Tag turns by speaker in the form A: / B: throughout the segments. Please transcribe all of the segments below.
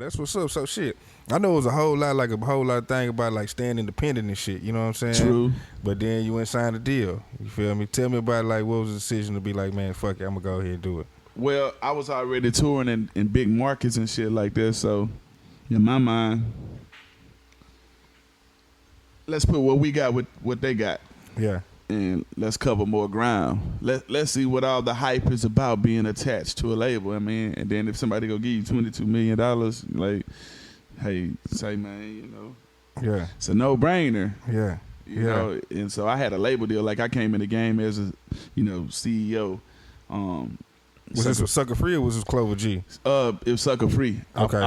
A: that's what's up. So shit, I know it was a whole lot of thing about like staying independent and shit. You know what I'm saying?
B: True.
A: But then you went and signed a deal. You feel me? Tell me about like what was the decision to be like, man, fuck it, I'm gonna go ahead and do it.
B: Well, I was already touring in big markets and shit like that, so in my mind, let's put what we got with what they got.
A: Yeah.
B: And let's cover more ground. Let's see what all the hype is about being attached to a label. I mean, and then if somebody go give you $22 million, like, hey, say man, you know,
A: Yeah.
B: it's a no-brainer.
A: Yeah.
B: You know, and so I had a label deal. Like I came in the game as a, you know, CEO.
A: Was this with Sucker Free or was this Clover G?
B: It was Sucker Free.
A: Okay.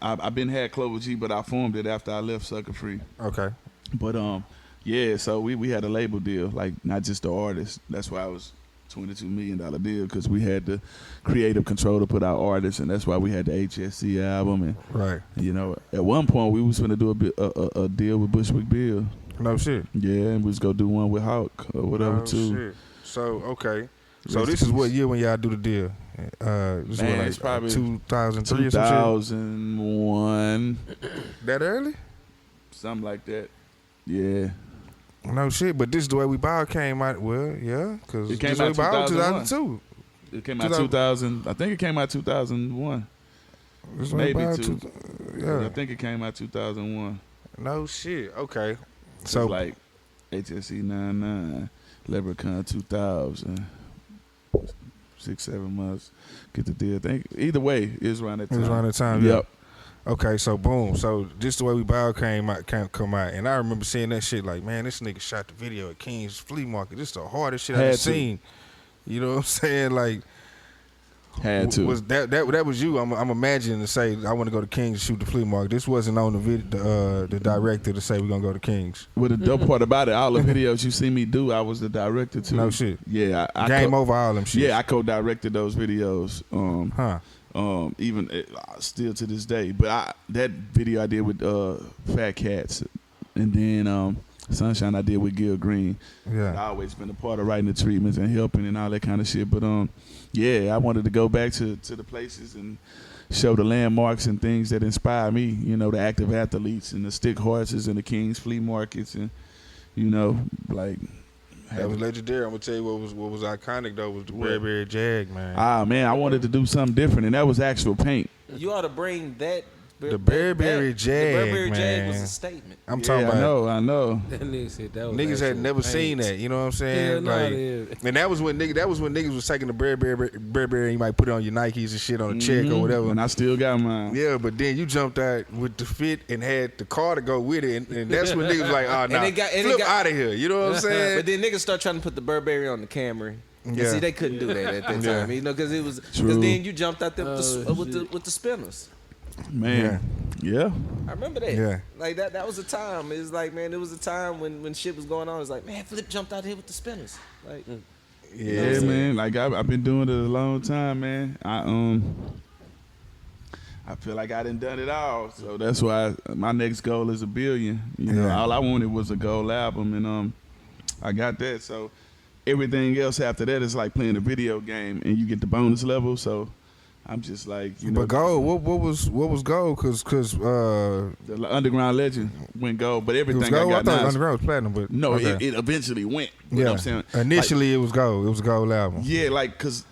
B: I've been had Clover G, but I formed it after I left Sucker Free.
A: Okay.
B: But yeah, so we had a label deal, like not just the artist. That's why it was $22 million deal, because we had the creative control to put out artists, and that's why we had the HSC album. And
A: Right.
B: you know, at one point we was going to do a deal with Bushwick Bill.
A: No shit.
B: Yeah, and we was gonna do one with Hawk or whatever too.
A: Shit. So okay. So this is what year when y'all do the deal? This
B: Man,
A: is what,
B: it's probably
A: 2003 or some shit?
B: 2001.
A: That early?
B: Something like that. Yeah.
A: No shit, but this is the way we ball came out. Well, yeah, because
B: It came
A: this way
B: out
A: we ball
B: 2001.
A: 2002.
B: It came out 2000. I think it came out 2001.
A: This way
B: Maybe
A: ball
B: two.
A: Yeah.
B: I think it came out 2001.
A: No shit. Okay.
B: So
A: So
B: like HSC 99, Leprechaun 2000, 6-7 months. Get the deal. Think either way, it was around that
A: it
B: time.
A: was around that time.
B: Yep.
A: Yeah. Okay. So boom. So this the way we ball come out, and I remember seeing that shit. Like, man, this nigga shot the video at King's Flea Market. This is the hardest shit I've seen. You know what I'm saying? Like.
B: Had to.
A: Was that was you? I'm imagining to say I want to go to Kings and shoot the flea market. This wasn't on the director to say we're gonna go to Kings.
B: Well, the dope part about it, all the videos you see me do, I was the director too.
A: No shit.
B: Yeah, I
A: Game over all them shit.
B: Yeah, I co-directed those videos. Even still to this day. But that video I did with Fat Cats, and then Sunshine I did with Gil Green.
A: Yeah,
B: I always been a part of writing the treatments and helping and all that kind of shit. But yeah, I wanted to go back to the places and show the landmarks and things that inspire me. You know, the active athletes and the stick horses and the King's flea markets, and you know, like
A: that was legendary. I'm gonna tell you what was iconic though was the Burberry Jag, man.
B: Ah man, I wanted to do something different, and that was actual paint.
C: You ought to bring that.
A: The Burberry Jag,
C: The Burberry
A: man.
C: Jag was a statement.
A: I'm talking about.
B: I know.
D: That nigga said that was
A: Niggas had
D: actual
A: never
D: paint.
A: seen that, you know what I'm saying?
D: Hell nah,
A: like,
D: it is.
A: and that was when niggas was taking the Burberry and you might put it on your Nikes and shit on a check or whatever.
B: And I still got mine.
A: Yeah, but then you jumped out with the fit and had the car to go with it, and that's when niggas like, oh, nah, flip out of here. You know what I'm saying?
C: But then niggas start trying to put the Burberry on the Camry.
A: Yeah.
C: Yeah. See, they couldn't do that at that time, you know, because then you jumped out there with the spinners.
B: Man, yeah.
C: I remember that.
A: Yeah.
C: Like that was a time. It was like, man, it was a time when shit was going on. It was like, man, Flip jumped out here with the spinners. Like,
B: Yeah, man. Like I've been doing it a long time, man. I feel like I done it all. So that's why my next goal is 1 billion. You know, all I wanted was a gold album, and I got that. So everything else after that is like playing a video game, and you get the bonus level. So I'm just like, you know.
A: But gold, what was gold? Cause
B: the Underground Legend went gold, but everything
A: it was gold.
B: I got now.
A: Underground was platinum, but
B: No,
A: okay.
B: it eventually went. You know what I'm saying?
A: Initially, it was gold. It was a gold album.
B: Yeah, like, cause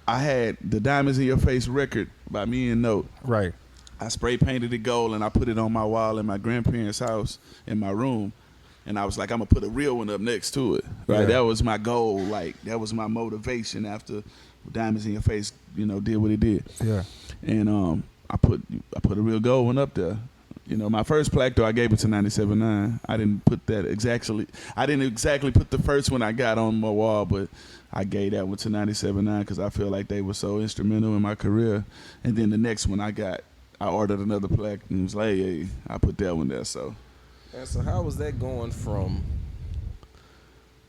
B: I had the Diamonds in Your Face record by me and Note.
A: Right.
B: I spray painted it gold and I put it on my wall in my grandparents' house in my room. And I was like, I'm gonna put a real one up next to it. Right.
A: Yeah.
B: That was my goal. Like, that was my motivation after Diamonds in Your Face, you know, did what it did.
A: Yeah.
B: And I put a real gold one up there. You know, my first plaque though, I gave it to 97.9. I didn't put that exactly. I didn't exactly put the first one I got on my wall, but I gave that one to 97.9 because I feel like they were so instrumental in my career. And then the next one I ordered another plaque and it was like, hey, I put that one there. So.
C: and so how was that going from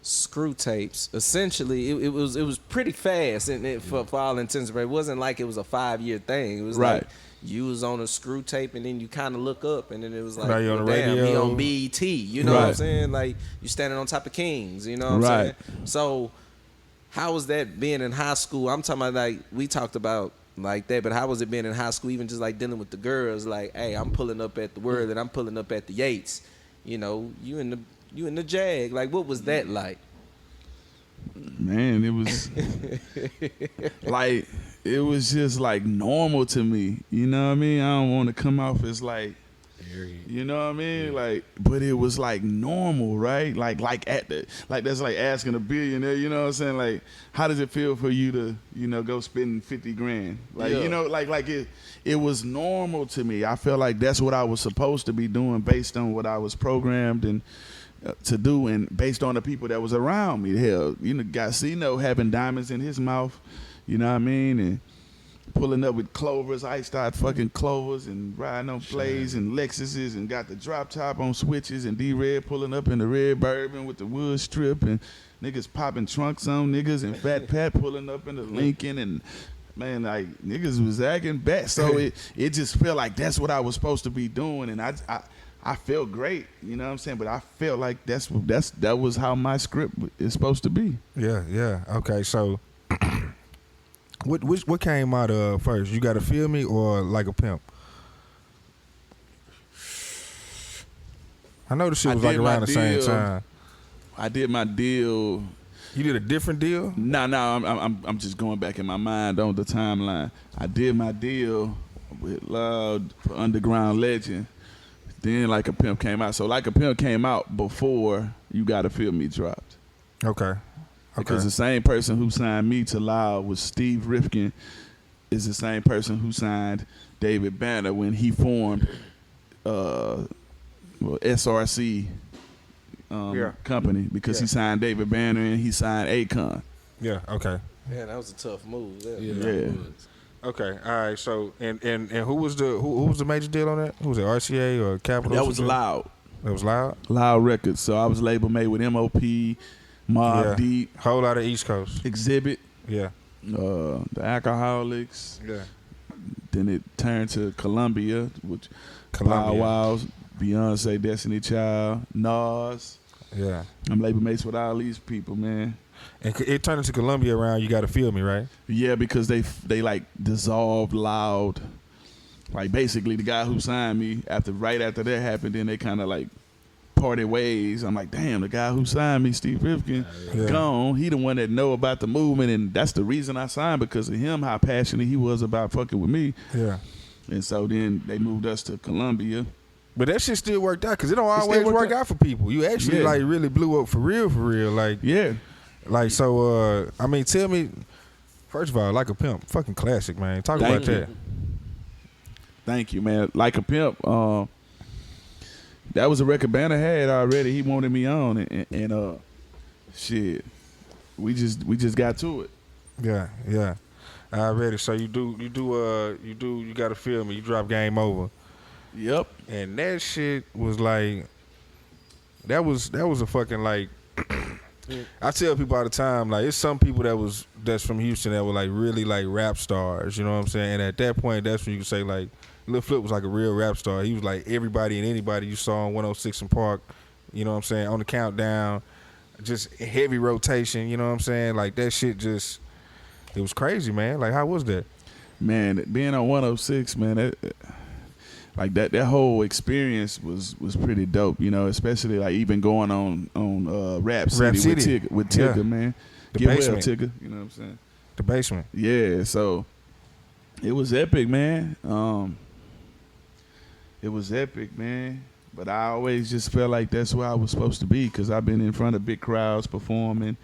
C: screw tapes? Essentially, it was pretty fast, and for all intents and purposes, it wasn't like it was a 5-year thing. It was
B: Right.
C: like you was on a screw tape, and then you kind of look up, and then it was like,
A: Now you on the
C: damn, he
A: radio.
C: on BET. You know what I'm
B: Right.
C: saying? Like you standing on top of Kings. You know what I'm
B: Right.
C: saying? So how was that being in high school? I'm talking about like we talked about like that. But how was it being in high school, even just like dealing with the girls? Like, hey, I'm pulling up at the Word and I'm pulling up at the Yates. You know, you in the Jag. Like, what was that like?
B: Man, it was like, it was just like normal to me. You know what I mean? I don't want to come off as like, you know what I mean? Like, but it was like normal, right? Like that's like asking a billionaire, you know what I'm saying? Like, how does it feel for you to, you know, go spend 50 grand? Like, you know, like it was normal to me. I felt like that's what I was supposed to be doing based on what I was programmed and to do, and based on the people that was around me. Hell, you know, Gacino having diamonds in his mouth, you know what I mean? And pulling up with Clovers, iced out fucking Clovers, and riding on Blaze and Lexuses, and got the drop top on switches, and D-Red pulling up in the red Bourbon with the wood strip, and niggas popping trunks on niggas, and Fat Pat pulling up in the Lincoln, and man, like, niggas was acting back. So it just felt like that's what I was supposed to be doing, and I felt great, you know what I'm saying? But I felt like that was how my script is supposed to be.
A: Yeah. Okay, so what came out first? You Gotta Feel Me or Like a Pimp? I know the shit was like around the same time.
B: I did my deal.
A: You did a different deal?
B: No, I'm just going back in my mind on the timeline. I did my deal with Loud for Underground Legend. Then Like a Pimp came out. So Like a Pimp came out before You Gotta Feel Me dropped.
A: Okay.
B: Because the same person who signed me to Loud was Steve Rifkin, is the same person who signed David Banner when he formed SRC company, because he signed David Banner and he signed Akon.
A: Yeah, okay.
C: Yeah, that was a tough move.
B: Yeah.
A: Okay, all right. So and who was the major deal on that? Who was it? RCA or Capital?
B: That was Loud.
A: That was Loud.
B: Loud Records. So I was label mate with MOP, Mobb Deep,
A: whole lot of East Coast.
B: Exhibit.
A: Yeah.
B: The Alcoholics.
A: Yeah.
B: Then it turned to Columbia, which
A: Columbia.
B: Bow Wow's, Beyonce, Destiny Child, Nas.
A: Yeah.
B: I'm label mates with all these people, man.
A: And it turned into Columbia around You Gotta Feel Me, right?
B: Yeah, because they like dissolved Loud. Like, basically the guy who signed me, right after that happened, then they kind of like parted ways. I'm like, damn, the guy who signed me, Steve Rifkin, gone. He the one that know about the movement, and that's the reason I signed, because of him, how passionate he was about fucking with me.
A: Yeah.
B: And so then they moved us to Columbia.
A: But that shit still worked out, because it don't always work out for people. You actually like really blew up for real. Like, like, so, I mean, tell me, first of all, Like a Pimp, fucking classic, man. Talk about that.
B: Thank you, man. Like a Pimp, that was a record Banner had already. He wanted me on, and shit, we just got to it.
A: Yeah. Already. So you Gotta Feel Me. You drop Game Over.
B: Yep.
A: And that shit was like, that was a fucking like. I tell people all the time, like, it's some people that's from Houston that were like really like rap stars, you know what I'm saying? And at that point, that's when you can say like, Lil Flip was like a real rap star. He was like everybody and anybody you saw on 106 and Park, you know what I'm saying, on the Countdown, just heavy rotation, you know what I'm saying? Like, that shit just, it was crazy, man. Like, how was that?
B: Man, being on 106, man, like that whole experience was pretty dope, you know, especially like even going on Rap City with Tigger, man.
A: The Basement.
B: Well, Tigger, you know what I'm saying?
A: The Basement.
B: Yeah, so it was epic, man. It was epic, man. But I always just felt like that's where I was supposed to be, because I've been in front of big crowds performing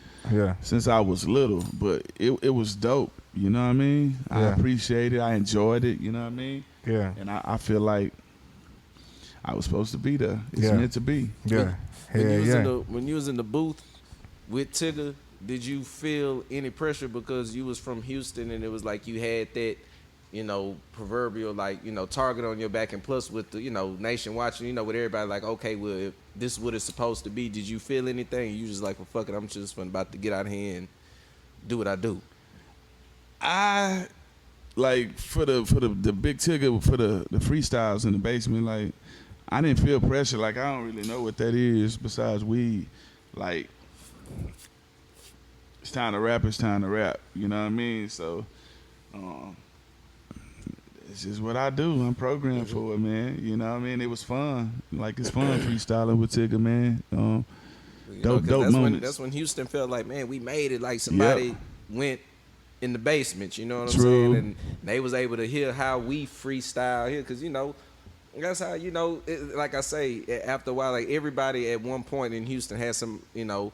B: since I was little. But it was dope, you know what I mean? Yeah. I appreciate it. I enjoyed it, you know what I mean?
A: Yeah.
B: And I feel like I was supposed to be there. It's meant to be.
A: Yeah.
C: When you was in the booth with Tigger, did you feel any pressure because you was from Houston and it was like you had that, you know, proverbial, like, you know, target on your back, and plus with the, you know, nation watching, you know, with everybody like, okay, well, if this is what it's supposed to be, did you feel anything? You just like, well, fuck it, I'm just about to get out here and do what I do.
B: I, like, for the big Tigger, for the freestyles in the basement, like, I didn't feel pressure. Like, I don't really know what that is besides weed. Like, it's time to rap, you know what I mean? So, It's just what I do. I'm programmed for it, man. You know what I mean? It was fun. Like, it's fun freestyling with Tigger, man. Dope moments.
C: That's when Houston felt like, man, we made it. Like somebody went in the basement, you know what I'm
B: True.
C: saying? And they was able to hear how we freestyle here, because, you know, that's how, you know, like I say, after a while, like everybody at one point in Houston had some, you know,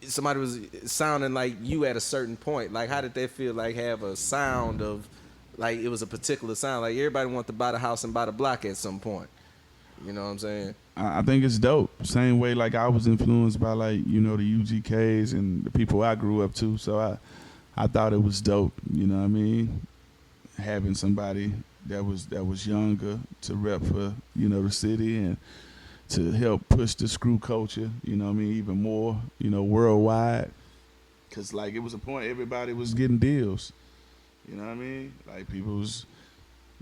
C: somebody was sounding like you at a certain point. Like, how did that feel, like, have a sound of, like, it was a particular sound? Like, everybody wanted to buy the house and buy the block at some point. You know what I'm saying?
B: I think it's dope. Same way, like, I was influenced by, like, you know, the UGKs and the people I grew up to. So I thought it was dope. You know what I mean? Having somebody that was younger to rep for, you know, the city and to help push the screw culture, you know what I mean, even more, you know, worldwide. Because, like, it was a point everybody was getting deals. You know what I mean? Like, people was,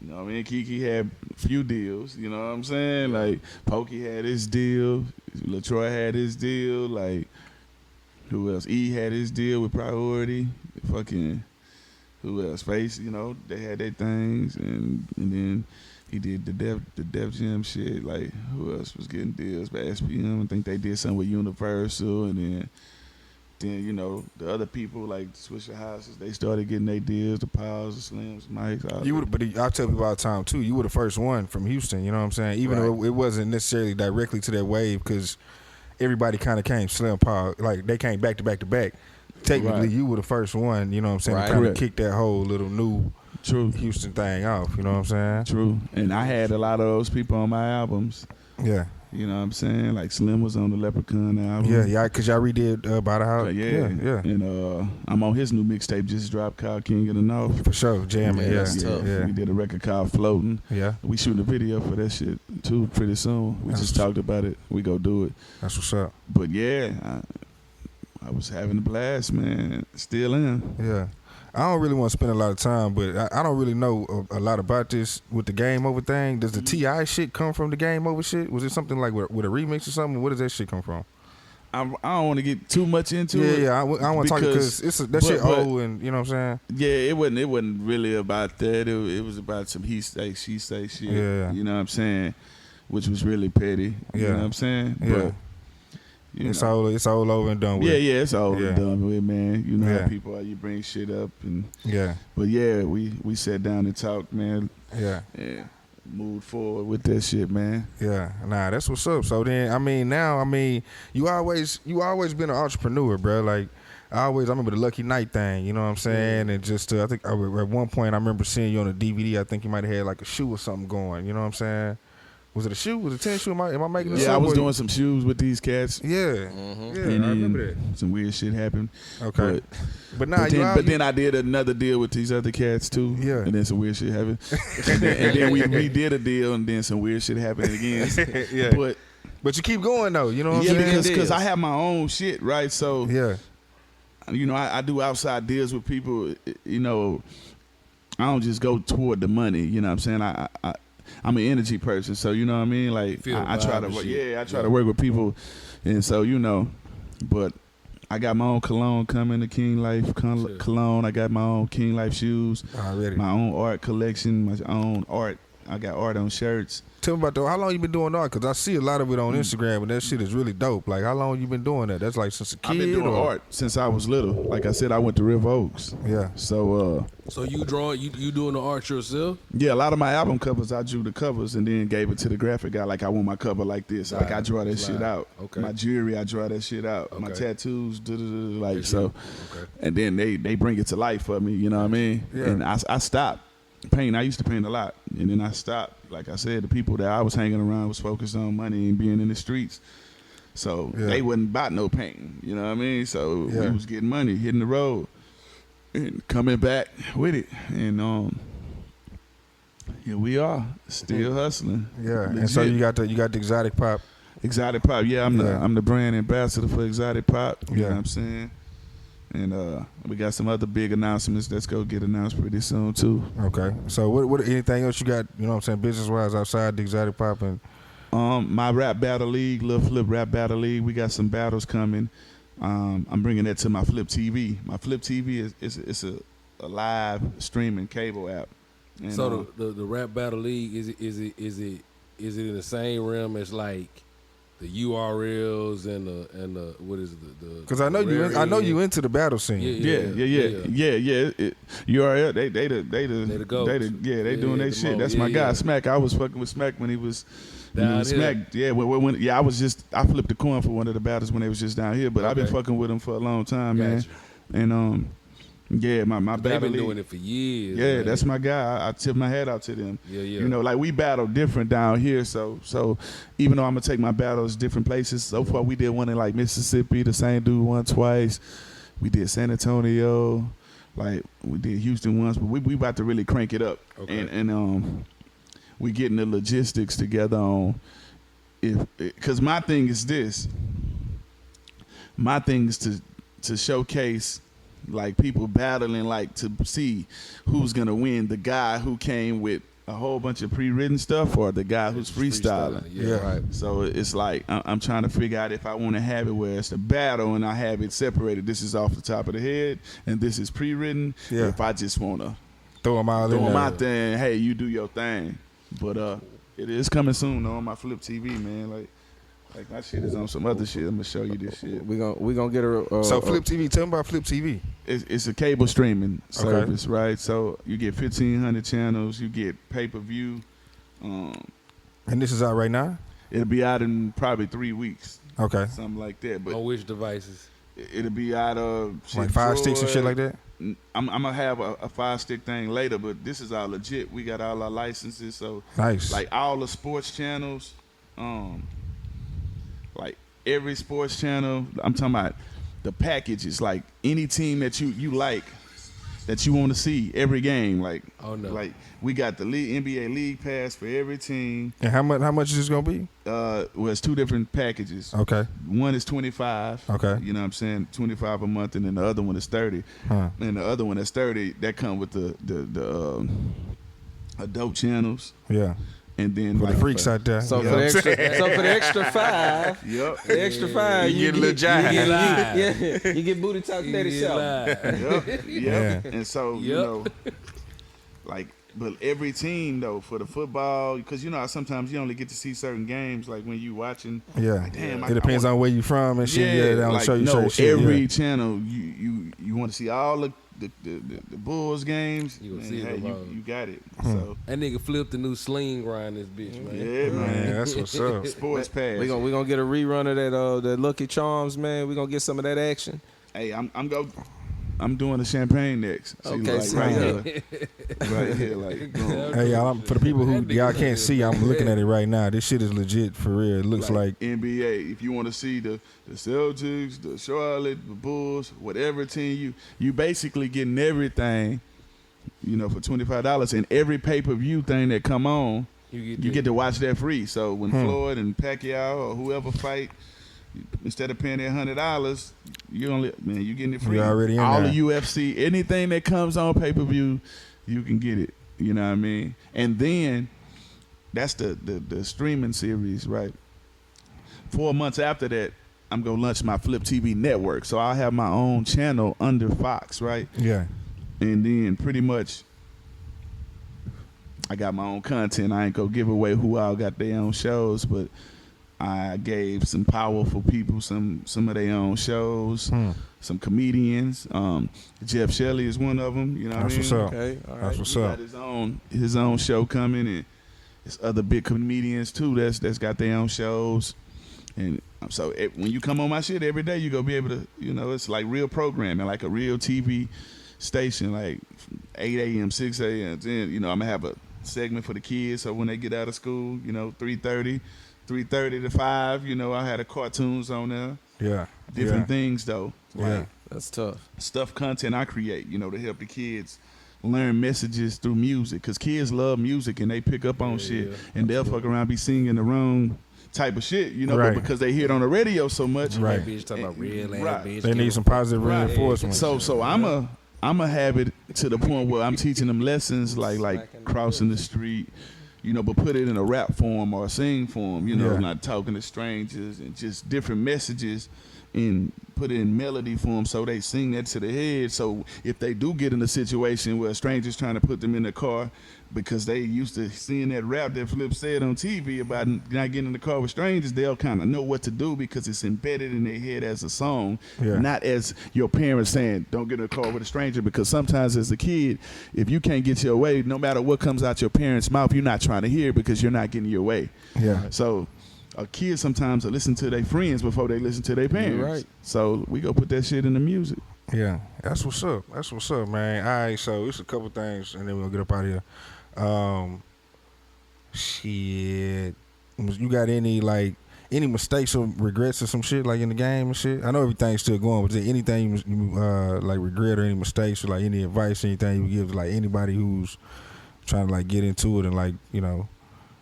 B: you know what I mean? Kiki had a few deals, you know what I'm saying? Like, Pokey had his deal. LaTroy had his deal. Like, who else? E had his deal with Priority. Fucking, who else? Face, you know, they had their things. And then he did the Def Jam shit. Like, who else was getting deals by SPM? I think they did something with Universal. And then, you know, the other people like Swisher Houses, they started getting their deals, the Powers, the Slims, Mikes.
A: But I tell people all the time too, you were the first one from Houston, you know what I'm saying? Even though it wasn't necessarily directly to that wave, because everybody kind of came Slim Power, like they came back to back to back. Technically, you were the first one, you know what I'm saying, to kind of kick that whole little new Houston thing off, you know what I'm saying?
B: True. And I had a lot of those people on my albums.
A: Yeah.
B: You know what I'm saying? Like Slim was on the Leprechaun album.
A: Yeah, because y'all redid By the House.
B: Yeah. And I'm on his new mixtape, just dropped, called King of the North.
A: For sure, jamming.
B: Yeah. We did a record called Floating.
A: Yeah.
B: We shooting a video for that shit too pretty soon. We just talked about it. We go do it.
A: That's what's up.
B: But yeah, I was having a blast, man. Still in.
A: Yeah. I don't really want to spend a lot of time, but I don't really know a lot about this with the game over thing. Does the T.I. shit come from the game over shit? Was it something like with a remix or something? Where does that shit come from?
B: I don't want to get too much into it.
A: Yeah, I don't want to talk because that shit old, and you know what I'm saying?
B: Yeah, it wasn't really about that. It was about some he say, she say shit.
A: Yeah.
B: You know what I'm saying? Which was really petty. You know what I'm saying?
A: Yeah.
B: But
A: it's all over and done with.
B: Yeah, it's all over and done with, man. You know how people are, you bring shit up and But yeah, we sat down and talked, man.
A: Yeah.
B: Moved forward with that shit, man.
A: Yeah, nah, that's what's up. So then, you always been an entrepreneur, bro. Like, I remember the Lucky Night thing, you know what I'm saying? And just, I think at one point I remember seeing you on a DVD. I think you might have had like a shoe or something going, you know what I'm saying? Was it a shoe? Was it a tennis shoe? Am I making this up?
B: Yeah, I was doing some shoes with these cats.
A: Yeah.
C: Mm-hmm.
A: Yeah, I remember that.
B: Some weird shit happened.
A: Okay. But
B: then I did another deal with these other cats too.
A: Yeah.
B: And then some weird shit happened. and then we did a deal and then some weird shit happened again.
A: Yeah. But you keep going though, you know what I'm saying?
B: Because I have my own shit, right? So you know, I do outside deals with people, you know. I don't just go toward the money, you know what I'm saying? I'm an energy person, so you know what I mean. Like I try to work. Yeah, I try to work with people, and so you know. But I got my own cologne coming, the King Life cologne. I got my own King Life shoes.
A: Already.
B: My own art collection, my own art. I got art on shirts.
A: Tell me about how long you been doing art? Because I see a lot of it on Instagram, and that shit is really dope. Like, how long you been doing that? That's like since a kid?
B: I've been doing art since I was little. Like I said, I went to River Oaks.
A: Yeah.
B: So
D: you doing the art yourself?
B: Yeah, a lot of my album covers, I drew the covers and then gave it to the graphic guy. Like, I want my cover like this. Like, I draw that shit out.
D: Okay.
B: My jewelry, I draw that shit out. My tattoos, like so.
D: Okay.
B: And then they bring it to life for me. You know what I mean?
A: Yeah.
B: And I stopped painting. I used to paint a lot, and then I stopped. Like I said, the people that I was hanging around was focused on money and being in the streets. So they wasn't about no painting. You know what I mean? So we was getting money, hitting the road, and coming back with it. And here we are, still hustling.
A: Yeah.
B: Legit.
A: And so you got the Exotic Pop.
B: Exotic Pop. Yeah, I'm the brand ambassador for Exotic Pop. You know what I'm saying? And we got some other big announcements that's going to get announced pretty soon, too.
A: Okay. So what anything else you got, you know what I'm saying, business-wise outside the Exotic Pop? And
C: My rap battle league, Lil Flip rap battle league, we got some battles coming. I'm bringing that to my Flip TV. My Flip TV is a live streaming cable app.
B: And,
D: So the rap battle league is it in the same realm as like the URLs and the what is it, the
A: Because I know you into the battle scene.
B: Yeah. URL, they the
D: goats.
B: They doing their shit. That's my guy, Smack. I was fucking with Smack when he was
D: down
B: Smack.
D: here.
B: Yeah, when I flipped the coin for one of the battles when they was just down here. But I've been
D: Okay.
B: fucking with him for a long time, man.
D: Gotcha.
B: And yeah, my
D: They've
B: battle
D: been
B: league.
D: doing it for years.
B: Yeah,
D: man.
B: that's my guy. I tip my hat out to them.
D: Yeah.
B: You know, like we battle different down here. So even though I'm gonna take my battles different places, so far we did one in like Mississippi. The same dude won twice. We did San Antonio. Like we did Houston once, but we about to really crank it up.
D: Okay.
B: And we getting the logistics together on because my thing is this. My thing is to showcase like people battling, like to see who's gonna win, the guy who came with a whole bunch of pre-written stuff or the guy who's freestyling.
D: Yeah, right.
B: So it's like I'm trying to figure out if I want to have it where it's a battle and I have it separated. This is off the top of the head and this is pre-written.
A: Yeah.
B: If I just want to
A: Throw them all in
B: throw them
A: there.
B: out there and hey, you do your thing. But it is coming soon though, on my Flip TV, man. Like my shit is on some other shit. I'm gonna show you this shit.
C: We gonna get a
A: So Flip TV, tell me about Flip TV.
B: It's a cable streaming service, right? So you get 1,500 channels. You get pay-per-view.
A: And this is out right now?
B: It'll be out in probably 3 weeks,
A: Okay.
B: something like that. But
D: On which devices?
B: it'll be out of
A: Like Fire Sticks and shit like that?
B: I'm gonna have a Fire Stick thing later, but this is all legit. We got all our licenses, so
A: Nice.
B: like all the sports channels, like every sports channel. I'm talking about the packages, like any team that you like, that you want to see every game. Like,
D: Oh, no.
B: like we got the NBA League Pass for every team.
A: And how much is this gonna be?
B: Well, it's two different packages.
A: Okay.
B: One is 25.
A: Okay.
B: You know what I'm saying? 25 a month, and then the other one is 30.
A: Huh.
B: And the other one that's 30, that come with the adult channels.
A: Yeah.
B: And then
A: For the
B: like,
A: freaks out there.
C: So
A: you
C: for
A: know
C: the
A: what I'm
C: extra, so for the extra $5,
B: Yep.
C: the extra $5,
A: You get a little jive.
C: you get booty talk daddy
D: Yeah,
C: show.
D: live.
B: Yep.
A: Yeah.
B: And so, you
D: Yep.
B: know, like, but every team, though, for the football, because, you know, sometimes you only get to see certain games, like when you watching.
A: Yeah.
B: Damn,
A: It depends on where you from and shit. Yeah, they don't
B: like,
A: show you
B: no,
A: certain shit.
B: every
A: Yeah.
B: channel, you want to see all the Bulls games.
D: You gonna
B: man,
D: see it
B: hey,
D: tomorrow.
B: you got it. So,
D: That nigga flipped the new sling grind this bitch, man.
B: yeah,
A: Man,
B: man.
A: that's what's up.
B: Sports pass.
C: We gonna get a rerun of that Lucky Charms, man. We gonna get some of that action.
B: Hey, I'm doing the champagne next. See,
C: Okay,
B: like,
C: see
B: right
C: ya.
B: here, right here, like, boom.
A: Hey, y'all, for the people who y'all can't see, I'm looking at it right now. This shit is legit for real. It looks like
B: NBA. If you want to see the Celtics, the Charlotte, the Bulls, whatever team you basically getting everything, you know, for $25. And every pay-per-view thing that come on, you get to watch that free. So when Floyd and Pacquiao or whoever fight, instead of paying that $100, you getting it free.
A: You already in
B: all
A: there.
B: the UFC, anything that comes on pay-per-view, you can get it. You know what I mean? And then that's the streaming series, right? 4 months after that, I'm gonna launch my Flip TV Network. So I'll have my own channel under Fox, right?
A: yeah.
B: And then pretty much I got my own content. I ain't gonna give away who all got their own shows, but I gave some powerful people some of their own shows, some comedians. Jeff Shelley is one of them. You know
A: That's
B: what I mean?
A: what's up.
C: Okay, all right.
A: That's what's
B: He
A: up.
B: got his own show coming, and there's other big comedians too that's got their own shows. And so when you come on my shit every day, you gonna be able to, you know, it's like real programming, like a real TV station, like 8 a.m., 6 a.m. Then, you know, I'm gonna have a segment for the kids, so when they get out of school, you know, 3:30 to 5, you know, I had the cartoons on there,
A: Yeah.
B: different things though,
A: Yeah.
B: like
C: That's tough.
B: stuff, content I create, you know, to help the kids learn messages through music, because kids love music and they pick up on shit, and they'll fuck around be singing the wrong type of shit, you know,
A: Right.
B: but because they hear it on the radio so much,
A: Right.
D: That bitch talking about real ass
B: Right.
D: bitch.
A: They need some positive
B: Right.
A: reinforcement.
B: So I'm a have it to the point where I'm teaching them lessons like crossing the street, you know, but put it in a rap form or a sing form, you know,
A: Yeah.
B: not talking to strangers and just different messages and put it in melody form so they sing that to the head. So if they do get in a situation where a stranger's trying to put them in the car because they used to seeing that rap that Flip said on TV about not getting in the car with strangers, they'll kind of know what to do because it's embedded in their head as a song, not as your parents saying, don't get in the car with a stranger. Because sometimes as a kid, if you can't get your way, no matter what comes out your parents' mouth, you're not trying to hear because you're not getting your way.
A: Yeah.
B: So a kid sometimes will listen to their friends before they listen to their parents.
D: You're right.
B: So we go put that shit in the music.
A: Yeah, that's what's up. That's what's up, man. All right, so it's a couple things, and then we'll get up out of here. Shit, you got any mistakes or regrets or some shit like in the game and shit? I know everything's still going, but is there anything you like regret or any mistakes or like any advice, anything you give to like anybody who's trying to like get into it and like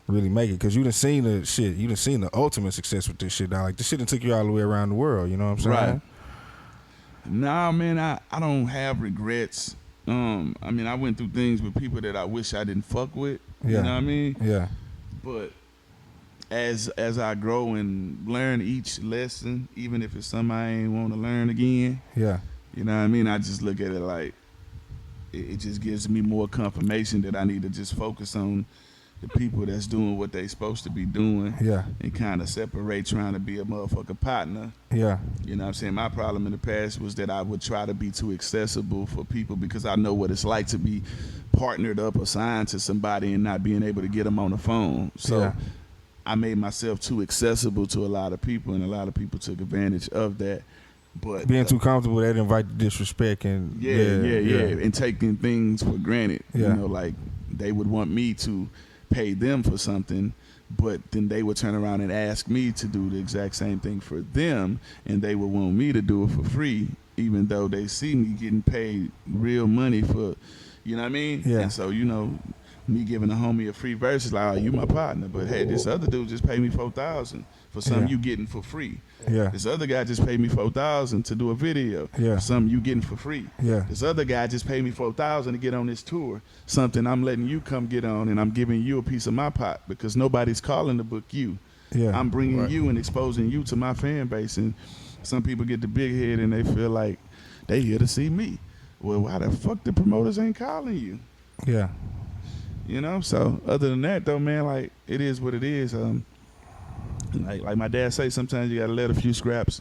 A: really make it? Because you done seen the shit, you done seen the ultimate success with this shit. Now, like this shit done took you all the way around the world. You know what I'm saying?
B: Right. Nah, man, I don't have regrets. I mean, I went through things with people that I wish I didn't fuck with.
A: Yeah.
B: You know what I mean?
A: Yeah.
B: But as I grow and learn each lesson, even if it's something I ain't want to learn again,
A: Yeah.
B: you know what I mean? I just look at it like it just gives me more confirmation that I need to just focus on the people that's doing what they supposed to be doing.
A: Yeah.
B: And kind of separate trying to be a motherfucking partner.
A: Yeah.
B: You know what I'm saying? My problem in the past was that I would try to be too accessible for people because I know what it's like to be partnered up or signed to somebody and not being able to get them on the phone. So
A: Yeah.
B: I made myself too accessible to a lot of people, and a lot of people took advantage of that. But
A: Being too comfortable, that invite the disrespect and
B: yeah, and taking things for granted.
A: Yeah.
B: You know, like they would want me to pay them for something, but then they would turn around and ask me to do the exact same thing for them, and they would want me to do it for free, even though they see me getting paid real money for, you know what I mean?
A: Yeah.
B: And so, me giving a homie a free verse is like, oh, you my partner, but hey, this other dude just paid me $4,000 for something you getting for free.
A: Yeah.
B: This other guy just paid me $4,000 to do a video.
A: Yeah.
B: Something you getting for free.
A: Yeah.
B: This other guy just paid me $4,000 to get on this tour. Something I'm letting you come get on, and I'm giving you a piece of my pot because nobody's calling to book you.
A: Yeah.
B: I'm bringing you and exposing you to my fan base. And some people get the big head and they feel like they here to see me. Well, why the fuck the promoters ain't calling you?
A: Yeah.
B: So other than that though, man, like it is what it is. Like my dad say, sometimes you gotta let a few scraps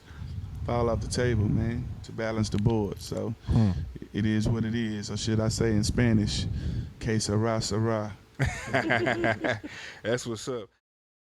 B: fall off the table, man, to balance the board. So it is what it is. Or should I say in Spanish, que sera, sera.
A: That's what's up.